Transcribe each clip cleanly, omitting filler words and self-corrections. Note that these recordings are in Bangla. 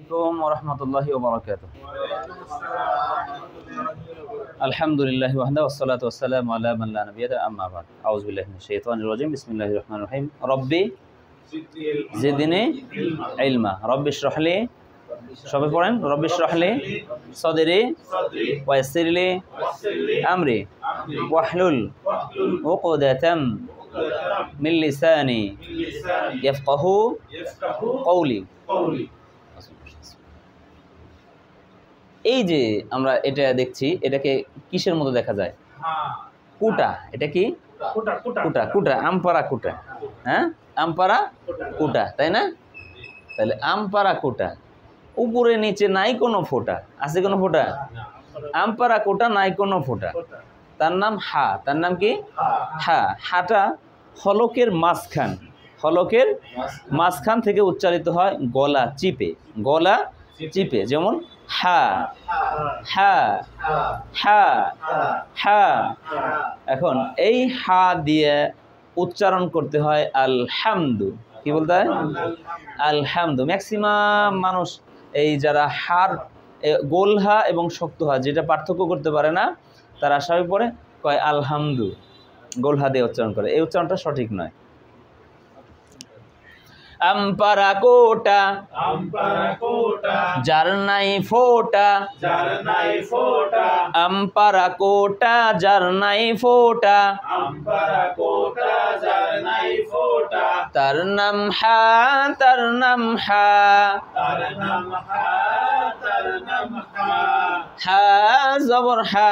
عليكم ورحمة الله وبركاته. الحمد لله وحده والصلاة والسلام على من لا نبي له أما بعد. أعوذ بالله من الشيطان الرجيم. بسم الله الرحمن الرحيم. ربي زدني علما. ربي اشرح لي সবাই পড়েন রব্বি ইশরাহ লি সাদরি ওয়া ইয়াসসির লি আমরি ওয়াহলুল উকদাতাম মিন লিসানি ইয়াফকাহু কওলি। এই যে আমরা এটা দেখছি, এটাকে কিসের মতো দেখা যায়? কুটা। এটা কি? কুটা। কুটা, আমপারা কুটা। হ্যাঁ, আমপারা কুটা, তাই না? তাহলে আমপারা কুটা, উপরে নিচে নাই কোনো ফোঁটা, আছে কোনো ফোঁটা? আমপারা কোটা নাই কোনো ফোঁটা, তার নাম হা। তার নাম কি? হা। হাটা হলকের মাঝখান, হলকের মাঝখান থেকে উচ্চারিত হয় গলা চিপে, গলা চিপে। যেমন হা হা হা হা। এখন এই হা দিয়ে উচ্চারণ করতে হয় আলহামদু। কি বলতে হয়? আলহামদু। ম্যাক্সিমাম মানুষ এই যারা হার গোল হা এবং শক্ত হা যেটা পার্থক্য করতে পারে না, তারা স্বাভাবিক পড়ে কয় আলহামদু, গোল হা দিয়ে উচ্চারণ করে। এই উচ্চারণটা সঠিক নয়। আমপারা কোটা যার নাই ফোটা, আমপারা কোটা যার নাই ফোটা, তার নাম হা, তার নাম হা। হা জবর হা,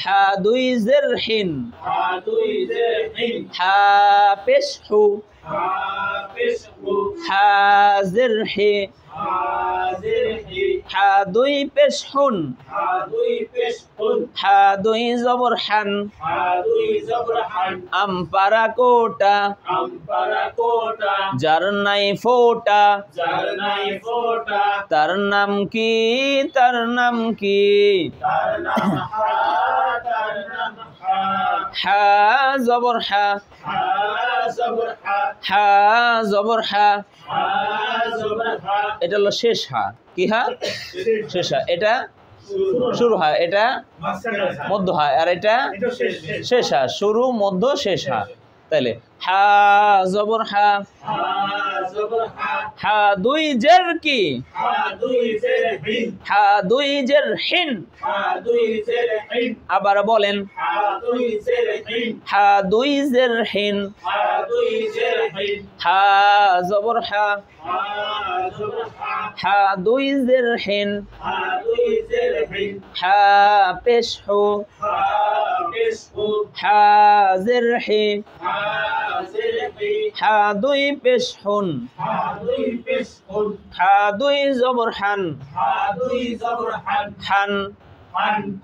হা দুই জের হিন, হা পেশ হু, হা জের হে, হা দুই পেশ হুন, হা দুই জবর হান। আমপারা কোটা যার নাই ফোটা, তার নাম কি, তার নাম কি? হা জবর হা, হা জবর হা। এটা হলো শেষ হা। কি হা? শেষ হা। এটা শুরু হা, এটা মধ্য হা, আর এটা শেষ হা। শুরু মধ্য শেষ হা। তাহলে হা জবর হা, হা দুই জের কি, হা দুই জের হিন। আবার বলেন হা দুই জের হিন, হা জবর হা, হা দুই জের হিন, হা পেশ হু, হা জের হে, হা দুই পেশ হুন, হা দুই জবর হান, হান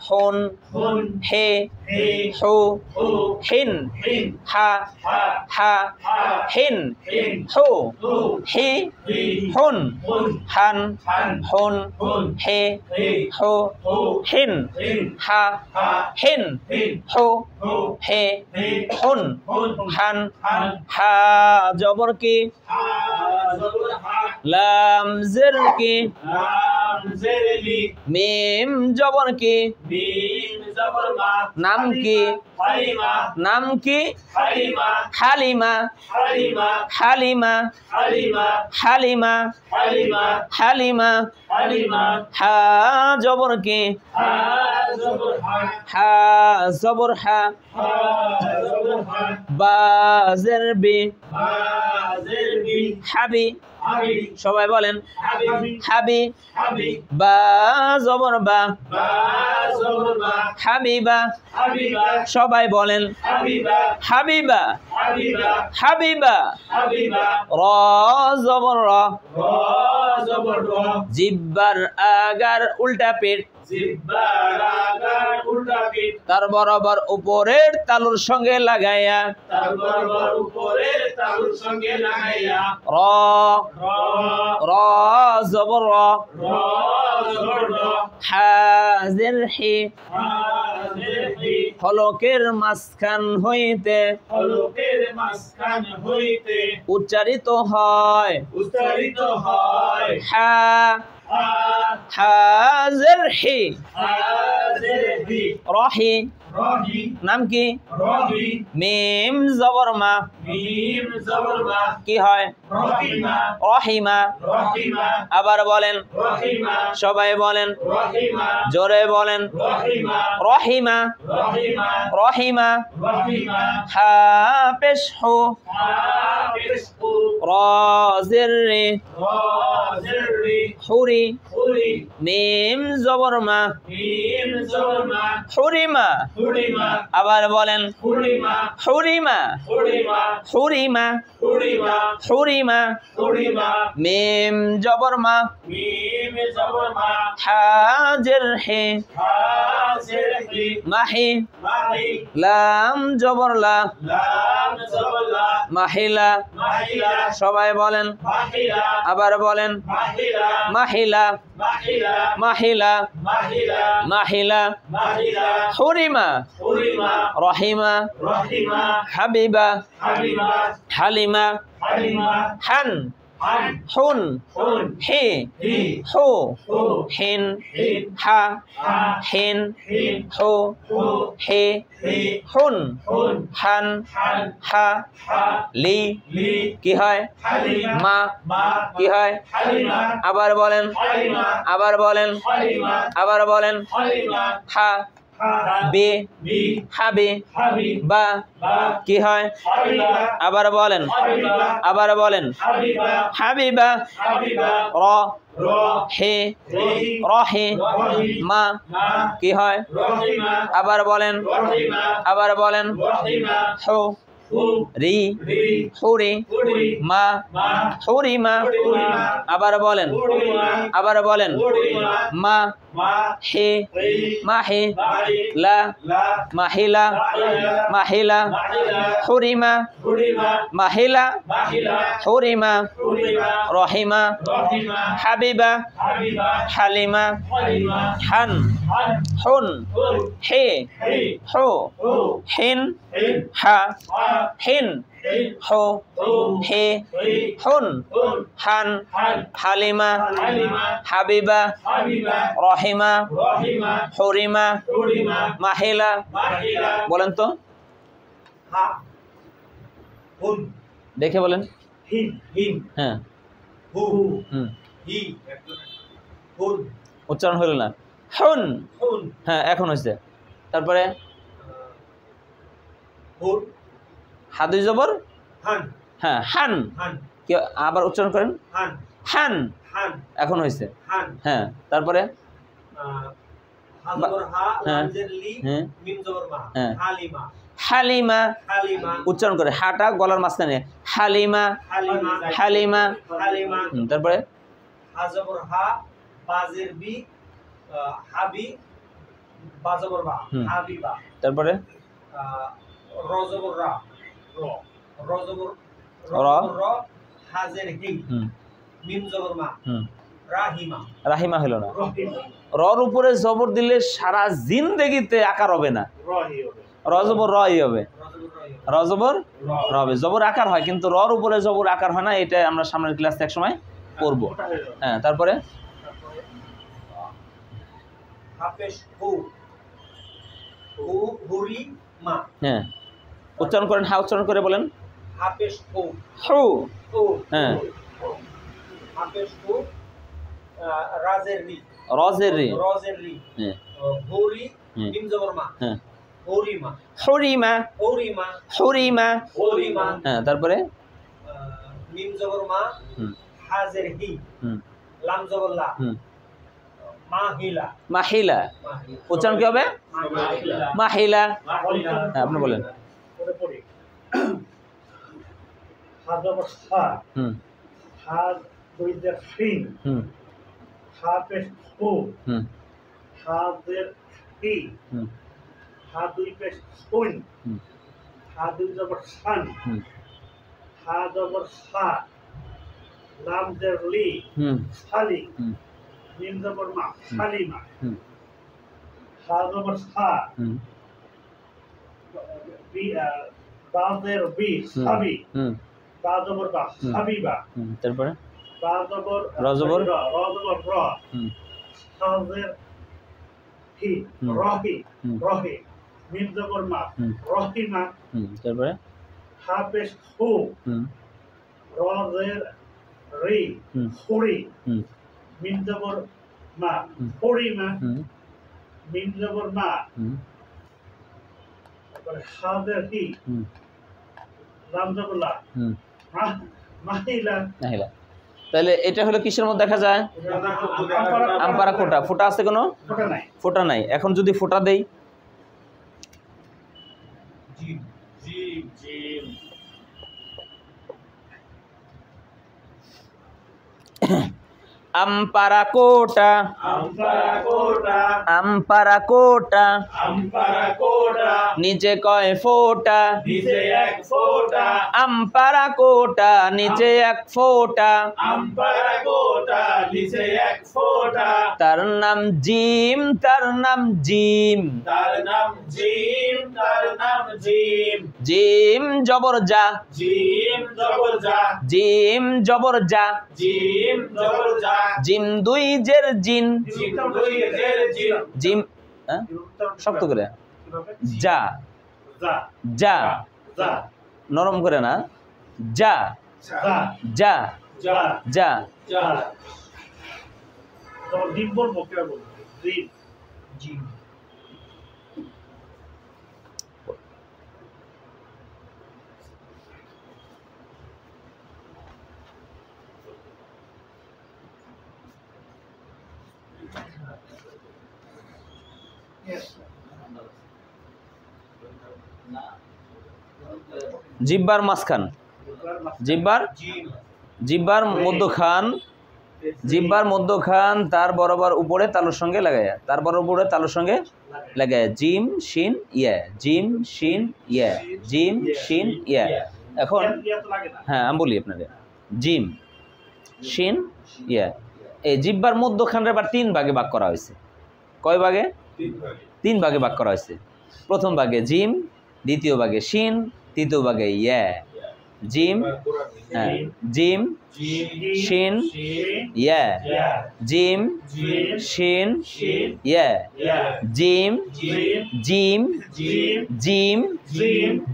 হুন হে হু হিন, হা হা হিন হু হি হুন, হান হুন হে হু হিন, হা হিন হু হে হুন, হান। হা জবর কি, লাম জের কি, মিম জবর কি, নাম কি, নাম কি? হালিমা, হালিমা, হালিমা, হালিমা। হা জবর কি, হা জবর হা, বা জের বি, হাবি। সবাই বলেন হাবি। বা জবর বা, হাবিবা। সবাই বলেন হাবিবা, হাবিবা। র জবর র, জিব্বার আগার উল্টা পেট, তার বরাবর উপরের তালুর সঙ্গে লাগাইয়া, র র জবর র, হাজের হি হলকের মাঝখান হইতে উচ্চারিত হয় হা হাজের হি রহি নাম কি মিম জবর মা কি হয় রহিমা আবার বলেন সবাই বলেন জোরে বলেন রহিমা রহিমা হা পেশ হু রাজের রে হুরি মিম জবর মা হুরিমা আবার বলেন হুরিমা হুরিমা হুরিমা মিম জবর মা হাজের হে মাহি লাম জবর লা মাহিলা সবাই বলেন আবার বলেন মাহিলা মাহিলা মাহিলা হুরিমা রহিমা হাবিবা হালিমা হান হুন হি হু হিন হা হিন হু হে হুন হান হা লি কি হয় মা কি হয় আবার বলেন আবার বলেন আবার বলেন হা বে হাবে বা কি হয় আবার বলেন আবার বলেন হাবিবা র হে রহে মা কি হয় আবার বলেন আবার বলেন হু রি হুরি মা হুরিমা আবার বলেন মা হে মাহে লা মাহিলা মাহিলা হুরিমা মাহিলা হুরিমা রহিমা হাবিবা হালিমা হান হুন হে হু হিন হা হিন হু হে হুন হান হালিমা হাবিবা রহিমা হুরিমা মাহিলা বলেন তো দেখে বলেন হ্যাঁ উচ্চারণ হইল না হুন হ্যাঁ এখন হয়েছে তারপরে হাদুই জবর হ্যাঁ হান আবার উচ্চারণ করেন হান এখন হয়েছে হ্যাঁ তারপরে হালিমা উচ্চারণ করে হাটা গলার মাঝখানে হালিমা হালিমা তারপরে তারপরে রাহিমা হলো না রর উপরে জবর দিলে সারা জিন্দেগিতে আকার হবে না রজবর রই হবে রজবর রবে জবর আকার হয় কিন্তু রর উপরে জবর আকার হয় না এটা আমরা সামনের ক্লাসে এক সময় পড়বো হ্যাঁ তারপরে হ্যাঁ উচ্চারণ করেন হা উচ্চারণ করে বলেন হু হ্যাঁ রজের রি হ্যাঁ হুরিমা হুরিমা হ্যাঁ তারপরে মিম জবর মা হাজের হি লাম জবর লা মাহিলা মাহিলা উচ্চারণ কি হবে মাহিলা হ্যাঁ আপনি বলেন হা জবর হা হা দুই দের ফিন হা পেশ হু হা দের হি হা দুই পেশ হুন হা দুই জবর শান হা জবর সা লাম দের লি শালি মিম জবর মা হালিমা হা জবর হা বা জের বি সাবি বা জবর বা সাবিবা তারপরে বা জবর র জবর র জবর র হা জের হি রহি রহি মিম জবর মা রহিমা তারপরে হা পেশ হু র জের রি হুরি মিম জবর মা হুরিমা মিম জবর মা তারপরে হা জের হি লাম জবর লা মাহিলা নাহিলা। তাহলে এটা হলো কিসের মধ্যে দেখা যায়? আমপারা কোটা। ফোঁটা আছে কোনো? ফোঁটা নাই। এখন যদি ফোঁটা দেই, আমপারা কোটা আমপারা কোটা নিচে কয় ফোঁটা আমপারা কোটা নিচে এক ফোঁটা তার নাম জিম তার নাম জিম জিম জবর যা জিম জবর যা জিম দুই জের জিন জিম শক্ত করে যা যা নরম করে না যা যা যা ডিম বলবো কে বলবো ডিম জি জিব্বার মাঝখান জিব্বার মধ্যখান জিব্বার মধ্যখান তার বরাবর উপরে তালুর সঙ্গে লাগায়া তার বরাবর উপরে তালুর সঙ্গে লাগায়া জিম শিন ইয়া জিম শিন ইয়া জিম শিন ইয়া। এখন হ্যাঁ আমি বলি আপনাদের জিম শিন ইয়া এই জিব্বার মধ্যখানের আবার 3 ভাগে ভাগ করা হয়েছে। কয় ভাগে? 3 ভাগে ভাগ করা হয়েছে। প্রথম ভাগে জিম, দ্বিতীয় ভাগে শিন, তৃতীয় ভাগে ইয়া। জিম হ্যাঁ জিম শিন ইয়া জিম শিন ইয়া জিম জিম জিম জিম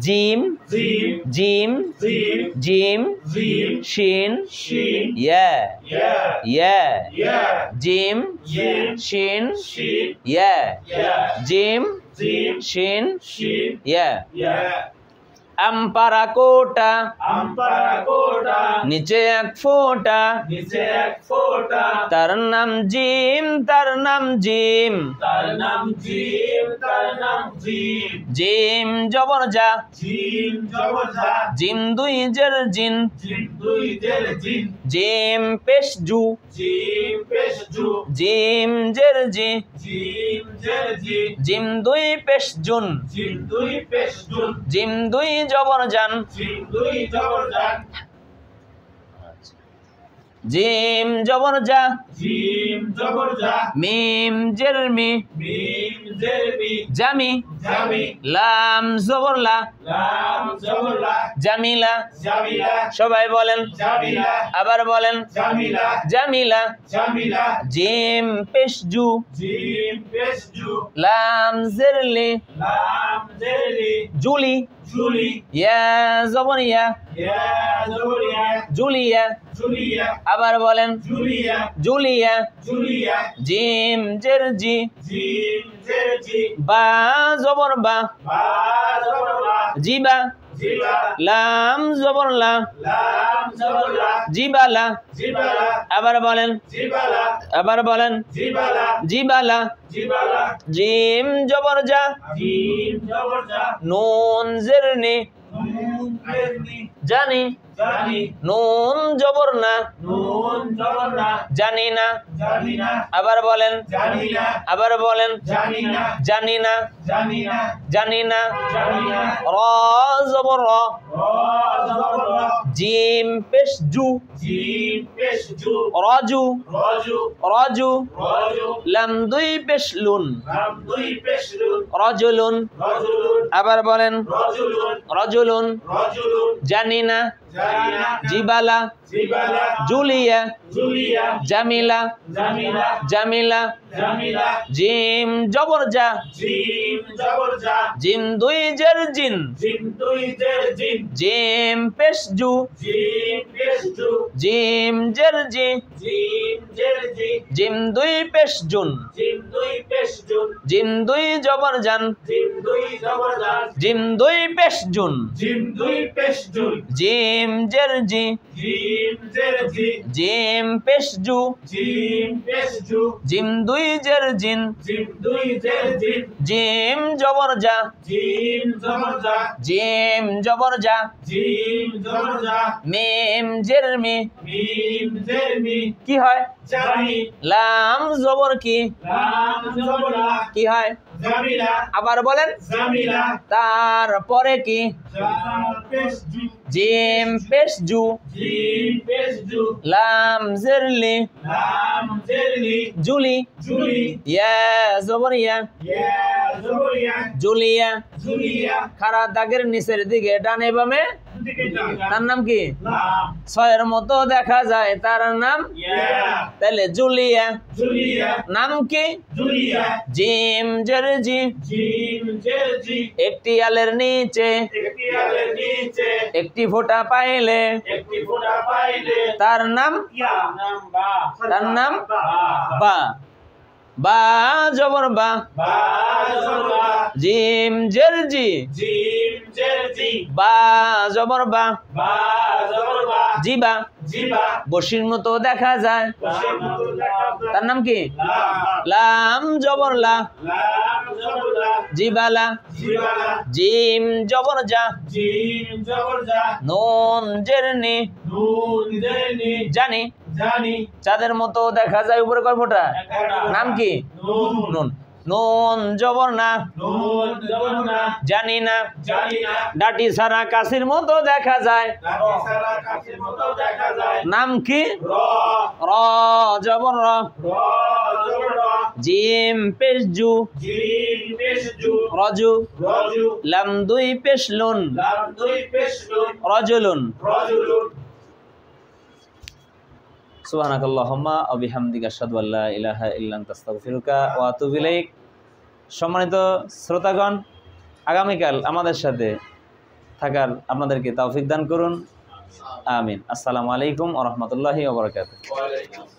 জিম জিম শিন ইয়া ইয়া জিম শিন ইয়া জিম শিন ইয়া। আমপারা কোটা নিচে এক ফোঁটা তার নাম জিম তার নাম জিম জিম জবর যা জিম দুই জের জিন জিম পেশ জু জিম জের জি জিম দুই পেশ জুন জিম দুই জবর জান জিম জবর যা মিম জের মি জামি লাম জবর লা জামিলা। সবাই বলেন আবার বলেন জামিলা। জিম পেশ জু লাম জের লি জুলি ইয়া জবর ইয়া জুলিয়া। আবার বলেন জুলিয়া। জিম জের জি বা জবর বা জিবা লাম জবর লা জিবালা। আবার বলেন জিবালা। জিম জবর যা নুন জের নি জানি জানি নুন জবর না নুন জবর না জানি না জানি না আবার বলেন জানি না আবার বলেন জানি না জানি না জানি না জানি না জানি না র জবর র র জবর র জিম পেশ জু জিম পেশ জু রাজু রাজু রাজু রাজু লাম দুই পেশ লুন লাম দুই পেশ লুন রাজুলুন রাজুলুন আবার বলেন রাজুলুন রাজুলুন রাজুলুন জানি না জানি না জিবালা জিবালা জুলিয়া জুলিয়া জামিলা জামিলা জামিলা জামিলা জিম জবর জা জিম জবর জা জিম দুই জের জিন জিম দুই জের জিন জিম পেশ জু জিম পেশ জু জিম জের জি জিম জের জি জিম দুই পেশ জুন জিম দুই পেশ জুন জিম দুই জবর জান জিম দুই জবর জা জিম দুই পেশ জুন জিম দুই পেশ জুন জিম জের জি জিম জের জি জিম পেশ জু জিম পেশ জু জিম দুই জের জিন জিম দুই জের জিন জিম জবর জা জিম জবর জা জিম জবর জা জিম জবর জা মিম জের মি মিম জের মি কি হয় জানি লাম জবর কি লাম জবর লা কি হয় জামিলা আবার বলেন জামিলা তারপরে কি জাম পেশ জু জিম পেশ জু জিম পেশ জু লাম জেরলি লাম জেরলি জুলি জুলি ইয়া জবর ইয়া ইয়া জবর ইয়া জুলিয়া জুলিয়া খাড়া দাগের নিচের দিকে ডানে বামে দিকে যা তার নাম কি লাম ছয়ের মতো দেখা যায় তার নাম ইয়া তাহলে জুলিয়া জুলিয়া নাম কি জুলিয়া জিম জের জি জিম জের জি একটি আলের নিচে একটি আলের নিচে একটি ফোঁটা পাইলে একটি ফোঁটা পাইলে তার নাম ইয়া নাম বা তার নাম বা বা বা জবর বা বা জবর বা জিম জের জি জিম জের জি বা জবর বা বা জবর বা জিবা জিবা বসির মতো দেখা যায় বসে মতো দেখা যায় তার নাম কি লাম লাম জবর লা লাম জবর লা জিবালা জিবালা জিম জবর জা জিম জবর জা নুন জের নি নুন জের নি জানি জানি চাঁদের মতো দেখা যায় উপরে কয় ফোঁটা নাম কি নুন নুন নুন জবর না নুন জবর না জানি না জানি না ডাটি ছাড়া কাশির মতো দেখা যায় লাঠি সারা কাছের মতো দেখা যায় নাম কি র র জবর র র জবর র জিম পেশ জু জিম পেশ জু রজু রজু লাম দুই পেশ লুন লাম দুই পেশ লুন রজুলুন রজুলুন সুবহানাকাল্লাহুম্মা ওয়া বিহামদিকা আশহাদু আল্লা ইলাহা ইল্লা আনতা আস্তাগফিরুকা ওয়া আতুবু ইলাইক। সম্মানিত শ্রোতাগণ, আগামীকাল আমাদের সাথে থাকার আপনাদেরকে তৌফিক দান করুন। আমিন। আসসালামু আলাইকুম ওয়া রাহমাতুল্লাহি ওয়া বারাকাতুহু।